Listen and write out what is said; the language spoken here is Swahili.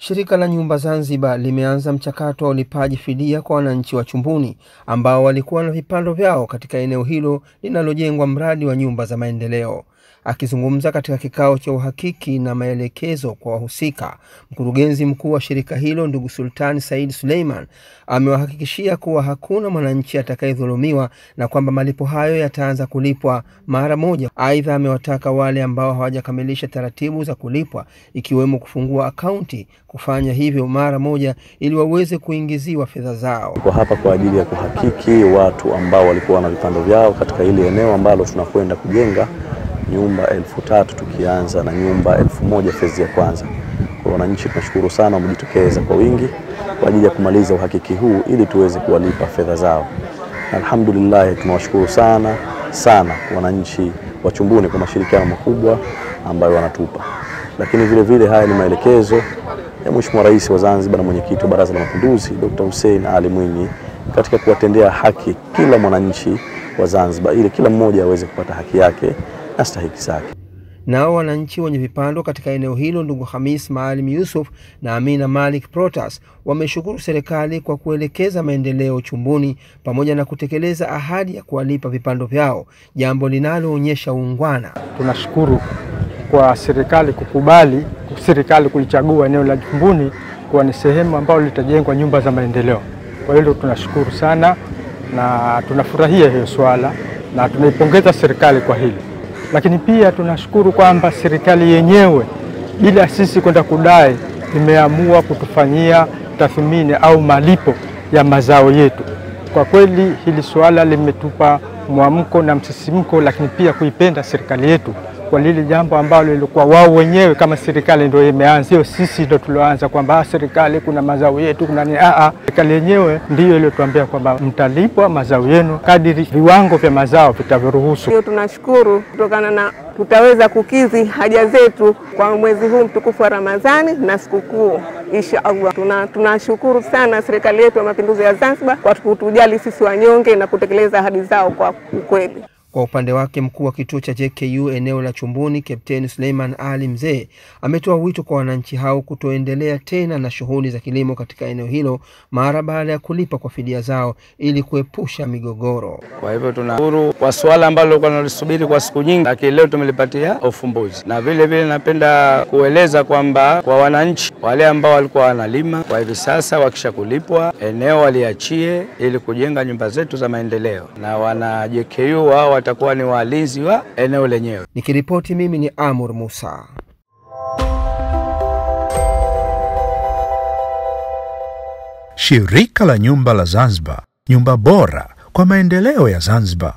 Shirika la Nyumba Zanzibar limeanza mchakato wa ulipaji fidia kwa wananchi wa Chumbuni ambao walikuwa na vipando vyao katika eneo hilo linalojengwa mradi wa nyumba za maendeleo. Akizungumza katika kikao cha uhakiki na maelekezo kwa wahusika, mkurugenzi mkuu wa shirika hilo ndugu Sultan Said Suleiman amewahakikishia kuwa hakuna mwananchi atakayedhulumiwa na kwamba malipo hayo yataanza kulipwa mara moja. Aidha, amewataka wale ambao hawajakamilisha taratibu za kulipwa ikiwemo kufungua akaunti kufanya hivyo mara moja ili waweze kuingiziwa fedha zao. Kwa hapa kwa ajili ya kuhakiki watu ambao walikuwa na vipando vyao katika ile eneo ambalo tunakwenda kujenga nyumba 1000 tukianza na nyumba 1000 fezi ya kwanza. Kwa wananchi tunashukuru sana mjitokeza kwa wingi kwa ajili ya kumaliza uhakiki huu ili tuweze kuwalipa fedha zao. Alhamdulillah, tunawashukuru sana wananchi wa Chumbuni kwa mashirikiano makubwa ambayo wanatupa. Lakini vile vile haya ni maelekezo ya Mheshimiwa Rais wa Zanzibar na Mwenyekiti wa Baraza la Mapinduzi Dr. Hussein Ali Mwinyi katika kuwatendea haki kila mwananchi wa Zanzibar ili kila mmoja aweze kupata haki yake na stahiki zake. Nao wananchi wenye vipando katika eneo hilo ndugu Hamis Maalim Yusuf na Amina Malik Protas wameshukuru serikali kwa kuelekeza maendeleo Chumbuni pamoja na kutekeleza ahadi ya kuwalipa vipando vyao, jambo linaloonyesha uungwana. Tunashukuru kwa serikali kukubali, serikali kulichagua eneo la Chumbuni kuwa ni sehemu ambayo litajengwa nyumba za maendeleo. Kwa hiyo tunashukuru sana na tunafurahia hiyo swala na tunaipongeza serikali kwa hili. Lakini pia tunashukuru kwamba serikali yenyewe bila sisi kwenda kudai imeamua kutufanyia tathmini au malipo ya mazao yetu. Kwa kweli hili swala limetupa mwamko na msisimko, lakini pia kuipenda serikali yetu kwa lile jambo ambalo lilikuwa wao wenyewe kama serikali ndio imeanza, sio sisi ndio tulioanza kwamba serikali kuna mazao yetu kuna nini. Serikali yenyewe ndio iliyotuambia kwamba mtalipwa mazao yenu kadiri viwango vya mazao vitavyoruhusu. Hiyo tunashukuru kutokana na tutaweza kukidhi haja zetu kwa mwezi huu mtukufu wa Ramadhani na sikukuu inshallah. Tunashukuru sana serikali yetu ya Mapinduzi ya Zanzibar kwa kutujali sisi wanyonge na kutekeleza ahadi zao kwa ukweli. Kwa upande wake, mkuu wa kituo cha JKU eneo la Chumbuni Kapteni Suleiman Ali Mzee ametoa wito kwa wananchi hao kutoendelea tena na shughuli za kilimo katika eneo hilo mara baada ya kulipa kwa fidia zao ili kuepusha migogoro. Kwa hivyo tunashukuru kwa swala ambalo tulikuwa tunalisubiri kwa siku nyingi, lakini leo tumelipatia ufumbuzi. Na vile vile napenda kueleza kwamba kwa wananchi wale ambao walikuwa wanalima kwa hivi sasa wakisha kulipwa eneo waliachie ili kujenga nyumba zetu za maendeleo, na wana JKU wao watakuwa ni walinzi wa eneo lenyewe. Nikiripoti mimi ni Amur Musa. Shirika la Nyumba la Zanzibar, nyumba bora kwa maendeleo ya Zanzibar.